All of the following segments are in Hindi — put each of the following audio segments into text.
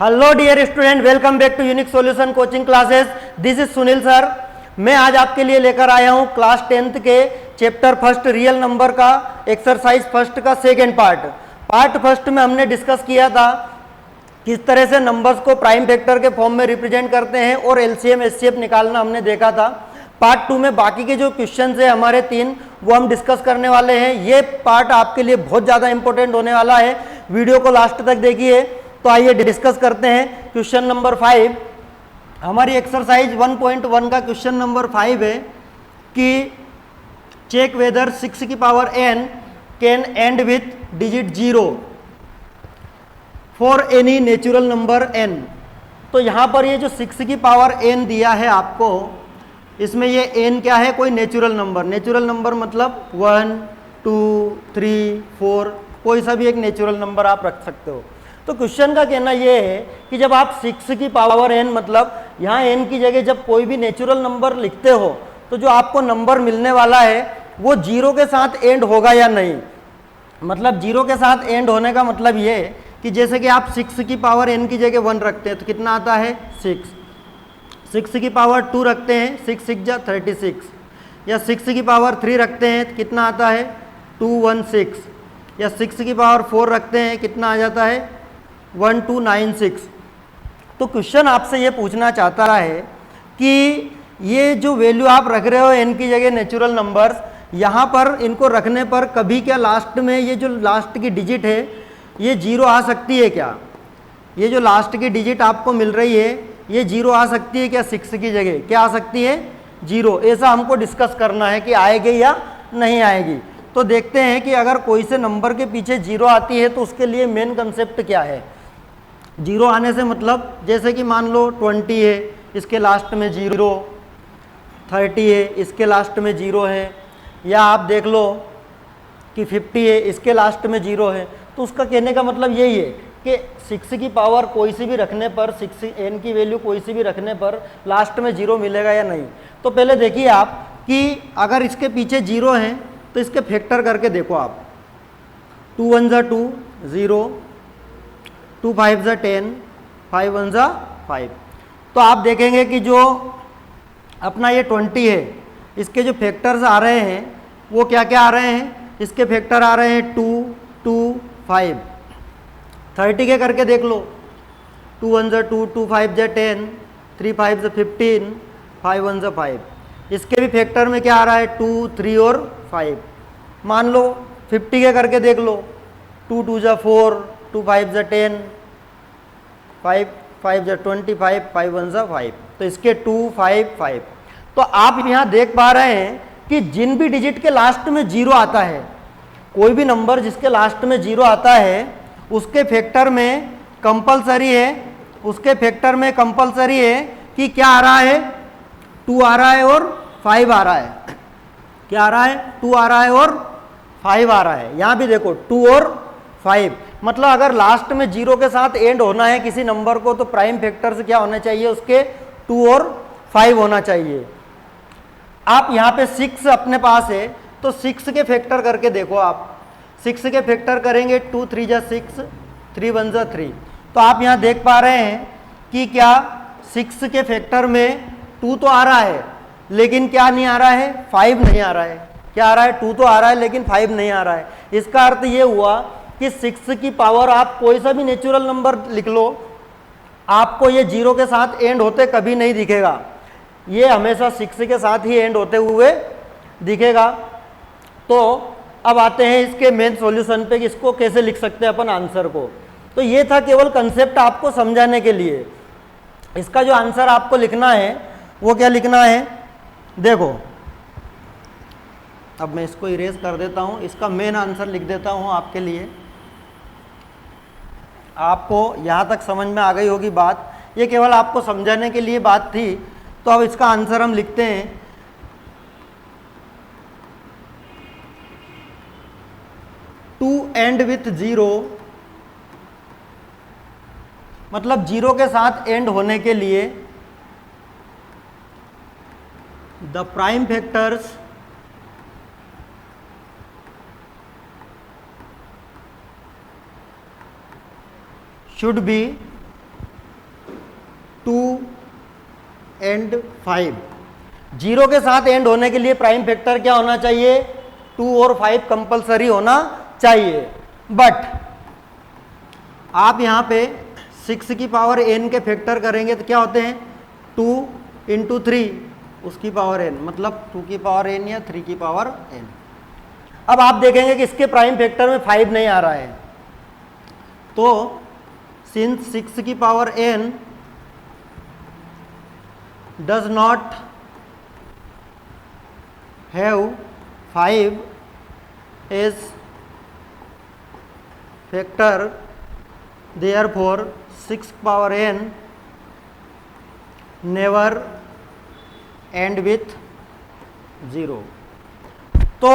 Hello dear student, welcome back to unique solution coaching classes. This is Sunil sir. मैं आज आपके लिए लेकर आया हूं क्लास 10th के चैप्टर फर्स्ट रियल नंबर का एक्सरसाइज फर्स्ट का सेकेंड पार्ट फर्स्ट में हमने डिस्कस किया था किस तरह से नंबर्स को प्राइम फैक्टर के फॉर्म में रिप्रेजेंट करते हैं और एलसीएम एचसीएफ निकालना हमने देखा था। पार्ट 2 में बाकी के जो क्वेश्चन है हमारे 3 वो हम डिस्कस करने वाले हैं। ये पार्ट आपके लिए बहुत ज़्यादा इंपॉर्टेंट होने वाला है, वीडियो को लास्ट तक देखिए। तो आइए डिस्कस करते हैं। क्वेश्चन नंबर 5 हमारी एक्सरसाइज 1.1 का क्वेश्चन नंबर 5 है कि चेक वेदर 6 की power n can and with digit 0 for any natural number n। तो यहाँ पर ये जो 6 की पावर n दिया है आपको, इसमें ये n क्या है? कोई नेचुरल नंबर मतलब 1 2 3 4 कोई सा भी एक नेचुरल नंबर आप रख सकते हो। तो क्वेश्चन का कहना यह है कि जब आप 6 की पावर n मतलब यहाँ n की जगह जब कोई भी नेचुरल नंबर लिखते हो तो जो आपको नंबर मिलने वाला है वो 0 के साथ एंड होगा या नहीं। मतलब 0 के साथ एंड होने का मतलब ये है कि जैसे कि आप 6 की पावर n की जगह 1 रखते हैं तो कितना आता है 6 की पावर 2 रखते हैं 6 6 जा 36, या 6 की पावर 3 रखते हैं तो कितना आता है 216, या 6 की पावर 4 रखते हैं कितना आ जाता है 1296। तो क्वेश्चन आपसे ये पूछना चाहता है कि ये जो वैल्यू आप रख रहे हो n की जगह नेचुरल नंबर्स, यहाँ पर इनको रखने पर कभी क्या लास्ट में ये जो लास्ट की डिजिट है ये 0 आ सकती है क्या? ये जो लास्ट की डिजिट आपको मिल रही है ये 0 आ सकती है क्या? 6 की जगह क्या आ सकती है 0। ऐसा हमको डिस्कस करना है कि आएगी या नहीं आएगी। तो देखते हैं कि अगर कोई से नंबर के पीछे 0 आती है तो उसके लिए मेन कंसेप्ट क्या है। 0 आने से मतलब जैसे कि मान लो 20 है इसके लास्ट में 0, 30 है इसके लास्ट में 0 है, या आप देख लो कि 50 है इसके लास्ट में 0 है। तो उसका कहने का मतलब यही है कि 6 की पावर कोई सी भी रखने पर 6 n की वैल्यू कोई सी भी रखने पर लास्ट में 0 मिलेगा या नहीं। तो पहले देखिए आप कि अगर इसके पीछे 0 है तो इसके फैक्टर करके देखो आप। 2 1 जा 2 0, 2 5 जा 10, 5 1 जा 5। तो आप देखेंगे कि जो अपना ये 20 है इसके जो फैक्टर्स आ रहे हैं वो क्या क्या आ रहे हैं? इसके फैक्टर आ रहे हैं 2 2 5। 30 के करके देख लो, 2 1 जा 2, 2 5 जा 10, 3 5 जा 15, 5 1 जा 5। इसके भी फैक्टर में क्या आ रहा है 2 3 और 5। मान लो 50 के करके देख लो, 2 2 जा 4, 2 5 जा 10, 5 5 जा 25, 5 1 जा 5। तो इसके 2 5 5। तो आप यहाँ देख पा रहे हैं कि जिन भी डिजिट के लास्ट में 0 आता है, कोई भी नंबर जिसके लास्ट में 0 आता है उसके फैक्टर में कंपलसरी है, उसके फैक्टर में कंपलसरी है कि क्या आ रहा है 2 आ रहा है और 5 आ रहा है। क्या आ रहा है 2 आ रहा है और 5 आ रहा है। यहाँ भी देखो 2 और 5। मतलब अगर लास्ट में 0 के साथ एंड होना है किसी नंबर को तो प्राइम फैक्टर से क्या होना चाहिए उसके 2 और 5 होना चाहिए। आप यहाँ पे 6 अपने पास है तो 6 के फैक्टर करके देखो आप। 6 के फैक्टर करेंगे 2 3 जा 6, 3 1 जा 3। तो आप यहाँ देख पा रहे हैं कि क्या 6 के फैक्टर में 2 तो आ रहा है लेकिन क्या नहीं आ रहा है 5 नहीं आ रहा है। क्या आ रहा है 2 तो आ रहा है लेकिन 5 नहीं आ रहा है। इसका अर्थ ये हुआ कि 6 की पावर आप कोई सा भी नेचुरल नंबर लिख लो, आपको ये 0 के साथ एंड होते कभी नहीं दिखेगा। ये हमेशा 6 के साथ ही एंड होते हुए दिखेगा। तो अब आते हैं इसके मेन सॉल्यूशन पे कि इसको कैसे लिख सकते हैं अपन आंसर को। तो ये था केवल कंसेप्ट आपको समझाने के लिए। इसका जो आंसर आपको लिखना है वो क्या लिखना है देखो। अब मैं इसको इरेज कर देता हूँ, इसका मेन आंसर लिख देता हूँ आपके लिए। आपको यहाँ तक समझ में आ गई होगी बात, ये केवल आपको समझाने के लिए बात थी। तो अब इसका आंसर हम लिखते हैं। टू एंड विथ 0 मतलब 0 के साथ एंड होने के लिए the prime factors should be and 5। 0 के साथ एंड होने के लिए प्राइम फैक्टर क्या होना चाहिए? 2 और 5 कंपलसरी होना चाहिए। बट आप यहाँ पे 6 की पावर n के फैक्टर करेंगे तो क्या होते हैं? 2 इंटू 3 उसकी पावर n, मतलब 2 की पावर n या 3 की पावर n। अब आप देखेंगे कि इसके प्राइम फैक्टर में 5 नहीं आ रहा है, तो सिंस 6 की power n does not have 5 age factor, therefore 6 power n never end with 0। तो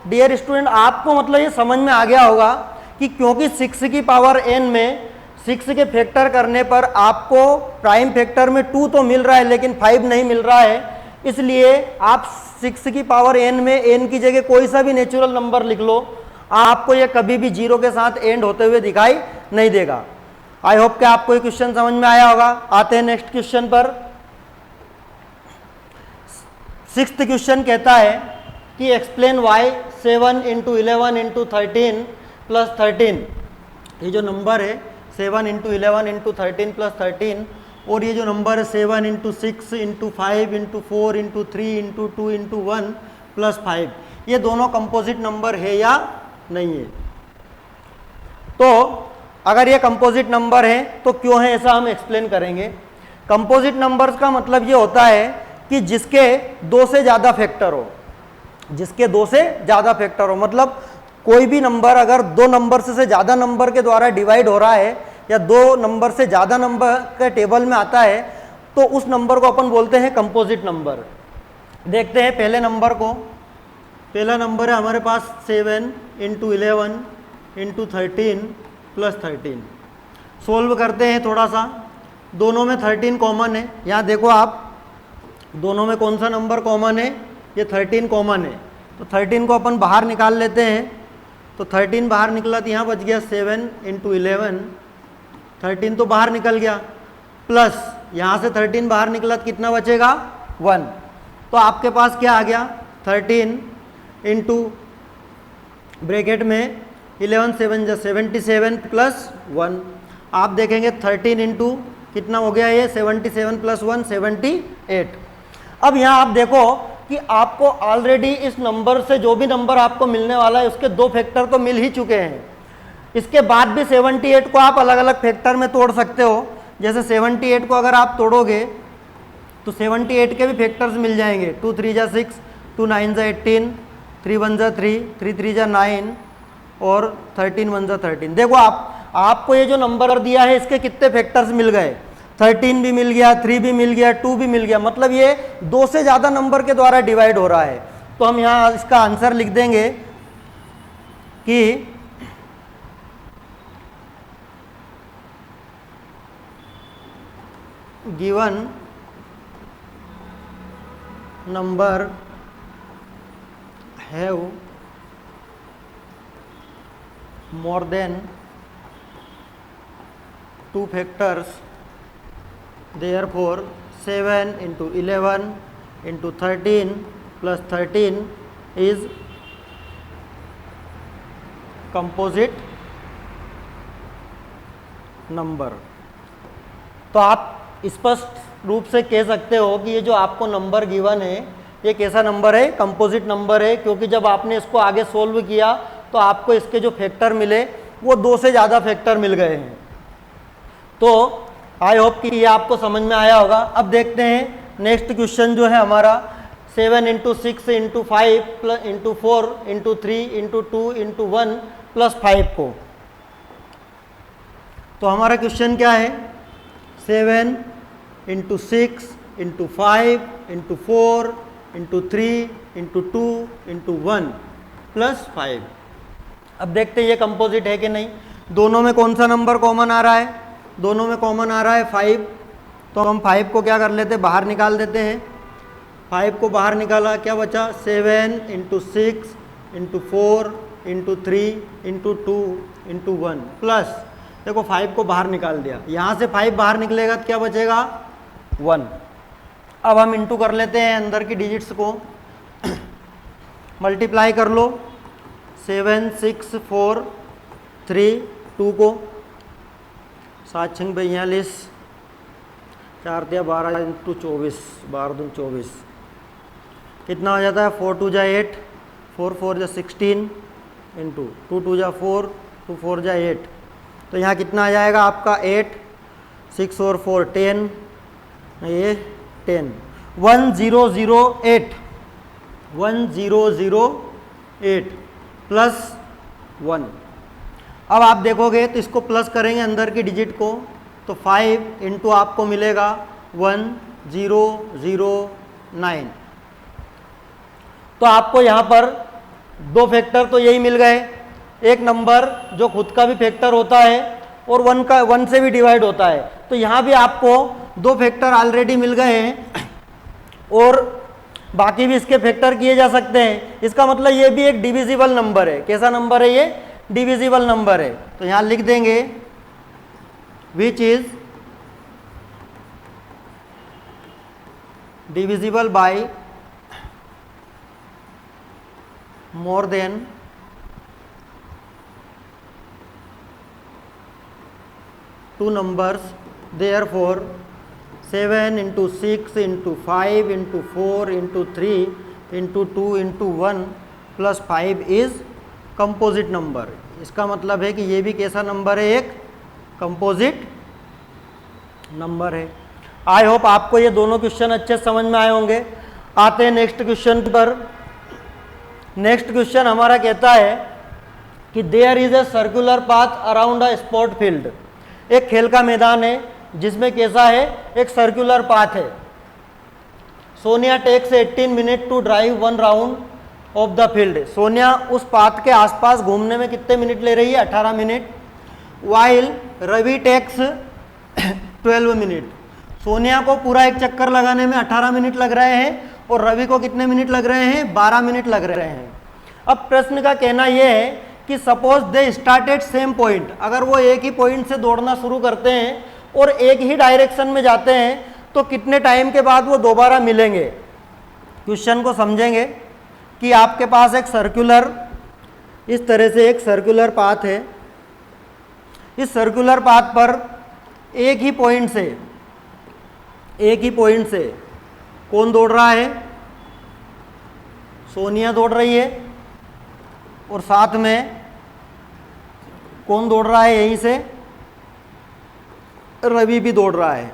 डियर स्टूडेंट, आपको मतलब ये समझ में आ गया होगा कि क्योंकि 6 की पावर n में 6 के फैक्टर करने पर आपको प्राइम फैक्टर में 2 तो मिल रहा है लेकिन 5 नहीं मिल रहा है, इसलिए आप 6 की पावर n में n की जगह कोई सा भी नेचुरल नंबर लिख लो, आपको ये कभी भी 0 के साथ एंड होते हुए दिखाई नहीं देगा। आई होप कि आपको ये क्वेश्चन समझ में आया होगा। आते हैं नेक्स्ट क्वेश्चन पर। 6th क्वेश्चन कहता है कि explain why 7 into 11 into 13 plus 13, ये जो नंबर है 7 इंटू 11 इंटू 13 प्लस 13, और ये जो नंबर है 7 into 6 into 5 into 4 into 3 into 2 into 1 plus 5, ये दोनों कंपोजिट नंबर है या नहीं है? तो अगर ये कंपोजिट नंबर है तो क्यों है ऐसा हम एक्सप्लेन करेंगे। कंपोजिट नंबर्स का मतलब ये होता है कि जिसके 2 से ज़्यादा फैक्टर हो, जिसके 2 से ज़्यादा फैक्टर हो, मतलब कोई भी नंबर अगर 2 नंबर से ज़्यादा नंबर के द्वारा डिवाइड हो रहा है या 2 नंबर से ज़्यादा नंबर के टेबल में आता है तो उस नंबर को अपन बोलते हैं कंपोजिट नंबर। देखते हैं पहले नंबर को। पहला नंबर है हमारे पास 7 इंटू 11 इंटू 13 प्लस 13। सोल्व करते हैं थोड़ा सा। दोनों में 13 कॉमन है, यहाँ देखो आप, दोनों में कौन सा नंबर कॉमन है? ये 13 कॉमन है, तो 13 को अपन बाहर निकाल लेते हैं। तो 13 बाहर निकला तो यहाँ बच गया 7 इंटू 11, 13 तो बाहर निकल गया, प्लस यहाँ से 13 बाहर निकला तो कितना बचेगा? 1। तो आपके पास क्या आ गया? 13 इंटू ब्रैकेट में 11 7 जा 77 प्लस 1। आप देखेंगे 13 इंटू कितना हो गया? ये 77 प्लस 1 78। अब यहाँ आप देखो कि आपको ऑलरेडी इस नंबर से जो भी नंबर आपको मिलने वाला है उसके 2 फैक्टर तो मिल ही चुके हैं। इसके बाद भी 78 को आप अलग अलग फैक्टर में तोड़ सकते हो। जैसे 78 को अगर आप तोड़ोगे तो 78 के भी फैक्टर्स मिल जाएंगे। 2 3 जा 6, 2 9 जा 18, 3 1 जा 3, 3 3 जा 9 और 13 1 जा 13। देखो आपको ये जो नंबर दिया है इसके कितने फैक्टर्स मिल गए? 13 भी मिल गया, 3 भी मिल गया, 2 भी मिल गया, मतलब ये 2 से ज़्यादा नंबर के द्वारा डिवाइड हो रहा है। तो हम यहाँ इसका आंसर लिख देंगे कि given number have more than 2 factors, therefore 7 into 11 into 13 plus 13 is composite number। तो आप स्पष्ट रूप से कह सकते हो कि ये जो आपको नंबर गिवन है ये कैसा नंबर है? कंपोजिट नंबर है, क्योंकि जब आपने इसको आगे सोल्व किया तो आपको इसके जो फैक्टर मिले वो 2 से ज़्यादा फैक्टर मिल गए हैं। तो आई होप कि ये आपको समझ में आया होगा। अब देखते हैं नेक्स्ट क्वेश्चन जो है हमारा 7 into 6 into 5 plus into 4 into 3 into 2 into 1 plus 5 को। तो हमारा क्वेश्चन क्या है? 7 into 6 into 5 into 4 into 3 into 2 into 1 plus 5। अब देखते हैं ये कंपोजिट है कि नहीं। दोनों में कौन सा नंबर कॉमन आ रहा है? दोनों में कॉमन आ रहा है 5। तो हम 5 को क्या कर लेते हैं? बाहर निकाल देते हैं। 5 को बाहर निकाला, क्या बचा? 7 into 6 into 4 into 3 into 2 into 1 plus, देखो 5 को बाहर निकाल दिया, यहाँ से 5 बाहर निकलेगा तो क्या बचेगा? 1। अब हम इंटू कर लेते हैं अंदर की डिजिट्स को, मल्टीप्लाई कर लो 7 6 4 3 2 को, 7 6 42, 4 दिया 12 इंटू 24, 12 दूनी 24, कितना हो जाता है 4 2 जा 8, 4 4 जा 16 इंटू 2 2 जा 4, 2 4 जा 8, तो यहाँ कितना आ जाएगा आपका 8, 6 और 4 10, ये 10, 1008, 1008 प्लस 1। अब आप देखोगे तो इसको प्लस करेंगे अंदर की डिजिट को, तो 5 इंटू आपको मिलेगा 1009। तो आपको यहाँ पर दो फैक्टर तो यही मिल गए, एक नंबर जो खुद का भी फैक्टर होता है और 1 से भी डिवाइड होता है, तो यहाँ भी आपको दो फैक्टर ऑलरेडी मिल गए हैं और बाकी भी इसके फैक्टर किए जा सकते हैं। इसका मतलब ये भी एक डिविजिबल नंबर है। कैसा नंबर है ये? डिविजिबल नंबर है। तो यहाँ लिख देंगे which is divisible by more than 2 numbers, therefore 7 into 6 into 5 into 4 into 3 into 2 into 1 plus 5 is composite number. इसका मतलब है कि ये भी कैसा नंबर है? एक कंपोजिट नंबर है। आई होप आपको ये दोनों क्वेश्चन अच्छे समझ में आए होंगे। आते हैं नेक्स्ट क्वेश्चन पर। नेक्स्ट क्वेश्चन हमारा कहता है कि there is a circular path around a sport field. एक खेल का मैदान है जिसमें कैसा है? एक सर्कुलर पाथ है। Sonia takes 18 minute to drive 1 round of the field. Sonia उस पाथ के आसपास घूमने में कितने मिनट ले रही है? 18 minute. While Ravi takes 12 minute. Sonia को पूरा एक चक्कर लगाने में 18 मिनट लग रहे हैं और रवि को कितने मिनट लग रहे हैं? 12 मिनट लग रहे हैं। अब प्रश्न का कहना यह है कि suppose they started same point. अगर वो एक ही पॉइंट से दौड़ना शुरू करते हैं और एक ही डायरेक्शन में जाते हैं तो कितने टाइम के बाद वो दोबारा मिलेंगे? क्वेश्चन को समझेंगे कि आपके पास एक सर्कुलर, इस तरह से एक सर्कुलर पाथ है। इस सर्कुलर पाथ पर एक ही पॉइंट से कौन दौड़ रहा है? सोनिया दौड़ रही है और साथ में कौन दौड़ रहा है? यहीं से रवि भी दौड़ रहा है।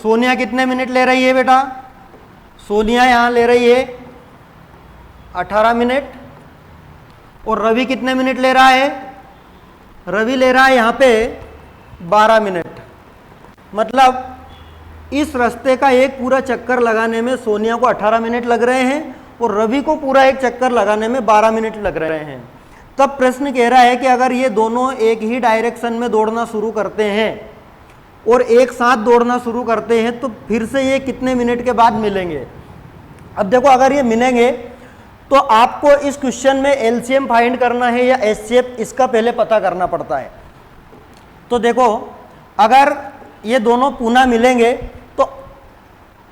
सोनिया कितने मिनट ले रही है बेटा? सोनिया यहाँ ले रही है 18 मिनट और रवि कितने मिनट ले रहा है? रवि ले रहा है यहाँ पे 12 मिनट। मतलब इस रास्ते का एक पूरा चक्कर लगाने में सोनिया को 18 मिनट लग रहे हैं और रवि को पूरा एक चक्कर लगाने में 12 मिनट लग रहे हैं। तब प्रश्न कह रहा है कि अगर ये दोनों एक ही डायरेक्शन में दौड़ना शुरू करते हैं और एक साथ दौड़ना शुरू करते हैं तो फिर से ये कितने मिनट के बाद मिलेंगे? अब देखो, अगर ये मिलेंगे तो आपको इस क्वेश्चन में एलसीएम फाइंड करना है या एचसीएफ, इसका पहले पता करना पड़ता है। तो देखो, अगर ये दोनों पुनः मिलेंगे तो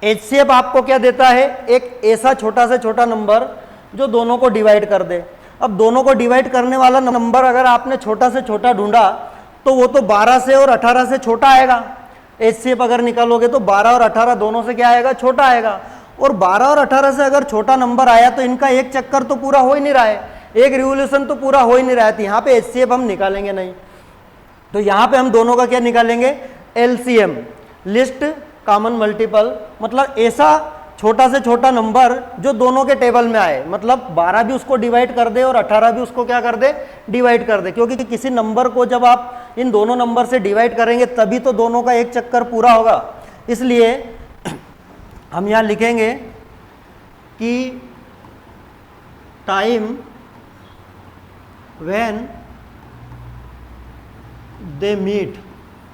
एचसीएफ आपको क्या देता है? एक ऐसा छोटा से छोटा नंबर जो दोनों को डिवाइड कर दे। अब दोनों को डिवाइड करने वाला नंबर अगर आपने छोटा से छोटा ढूंढा तो वो तो 12 से और 18 से छोटा आएगा। एचसीएफ अगर निकालोगे तो 12 और 18 दोनों से क्या आएगा? छोटा आएगा। और 12 और 18 से अगर छोटा नंबर आया तो इनका एक चक्कर तो पूरा हो ही नहीं रहा है, एक रिवोल्यूशन तो पूरा हो ही नहीं रहा है। तो यहाँ पे एचसीएफ हम निकालेंगे नहीं। तो यहाँ पे हम दोनों का क्या निकालेंगे? LCM, list common multiple. मतलब ऐसा छोटा से छोटा नंबर जो दोनों के टेबल में आए, मतलब 12 भी उसको डिवाइड कर दे और 18 भी उसको क्या कर दे? डिवाइड कर दे। क्योंकि किसी नंबर को जब आप इन दोनों नंबर से डिवाइड करेंगे तभी तो दोनों का एक चक्कर पूरा होगा। इसलिए हम यहाँ लिखेंगे कि टाइम व्हेन दे मीट,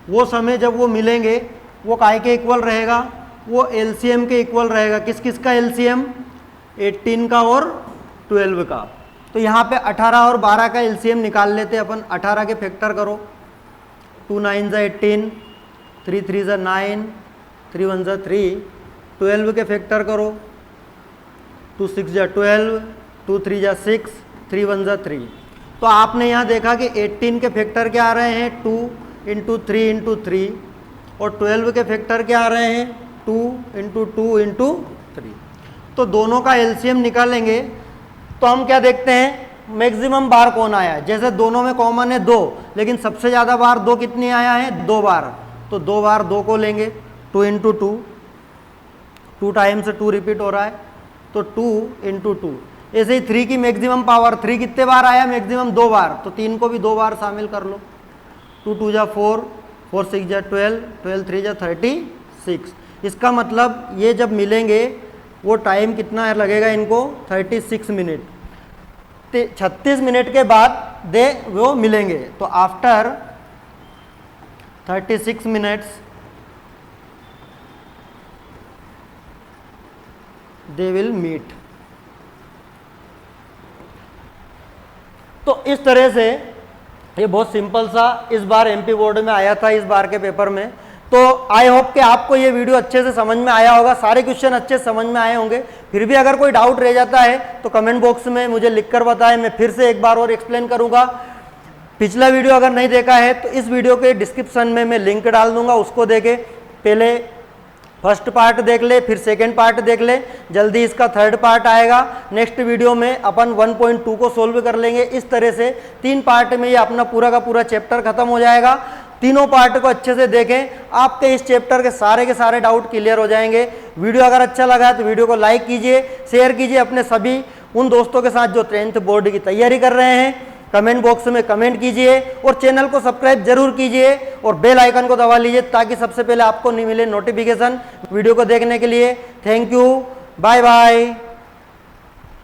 वो समय जब वो मिलेंगे वो काय के इक्वल रहेगा? वो एलसीएम के इक्वल रहेगा। किस किस का एलसीएम? 18 का और 12 का। तो यहाँ पे 18 और 12 का एलसीएम निकाल लेते हैं अपन। 18 के फैक्टर करो, 2 9 ज़ा 18, 3 3 ज़ा 9, 3 1 ज़ा 3, 12 के फैक्टर करो, 2 6 जा 12, 2 3 जा 6, 3 1 जा 3। तो आपने यहाँ देखा कि 18 के फैक्टर क्या आ रहे हैं 2 इंटू 3 इंटू 3, और 12 के फैक्टर क्या आ रहे हैं 2 इंटू 2 इंटू 3। तो दोनों का एलसीएम निकालेंगे तो हम क्या देखते हैं, मैक्सिमम बार कौन आया है। जैसे दोनों में कॉमन है 2, लेकिन सबसे ज़्यादा बार 2 कितनी आया है 2 बार, तो 2 बार 2 को लेंगे, 2 इंटू 2, 2 टाइम्स 2 रिपीट हो रहा है तो 2 इंटू 2। ऐसे ही 3 की मैक्सिमम पावर, 3 कितने बार आया मैक्सिमम 2 बार, तो 3 को भी 2 बार शामिल कर लो। 2 2 जा 4, 4 6 जा 12, 12 3 जा 36। इसका मतलब ये जब मिलेंगे वो टाइम कितना लगेगा इनको 36 मिनट। 36 मिनट के बाद वो मिलेंगे। तो after 36 minutes they will meet. तो इस तरह से ये बहुत सिंपल सा इस बार एमपी बोर्ड में आया था, इस बार के पेपर में। तो आई होप कि आपको ये वीडियो अच्छे से समझ में आया होगा, सारे क्वेश्चन अच्छे से समझ में आए होंगे। फिर भी अगर कोई डाउट रह जाता है तो कमेंट बॉक्स में मुझे लिखकर बताएं, मैं फिर से एक बार और एक्सप्लेन करूंगा। पिछला वीडियो अगर नहीं देखा है तो इस वीडियो के डिस्क्रिप्शन में मैं लिंक डाल दूंगा, उसको देखे पहले फर्स्ट पार्ट देख ले, फिर सेकेंड पार्ट देख ले, जल्दी इसका थर्ड पार्ट आएगा। नेक्स्ट वीडियो में अपन 1.2 को सोल्व कर लेंगे। इस तरह से 3 पार्ट में ये अपना पूरा का पूरा चैप्टर खत्म हो जाएगा। तीनों पार्ट को अच्छे से देखें, आपके इस चैप्टर के सारे डाउट क्लियर हो जाएंगे। वीडियो अगर अच्छा लगा तो वीडियो को लाइक कीजिए, शेयर कीजिए अपने सभी उन दोस्तों के साथ जो 10th बोर्ड की तैयारी कर रहे हैं। कमेंट बॉक्स में कमेंट कीजिए और चैनल को सब्सक्राइब जरूर कीजिए और बेल आइकन को दबा लीजिए ताकि सबसे पहले आपको नहीं मिले नोटिफिकेशन वीडियो को देखने के लिए। Thank you, bye bye.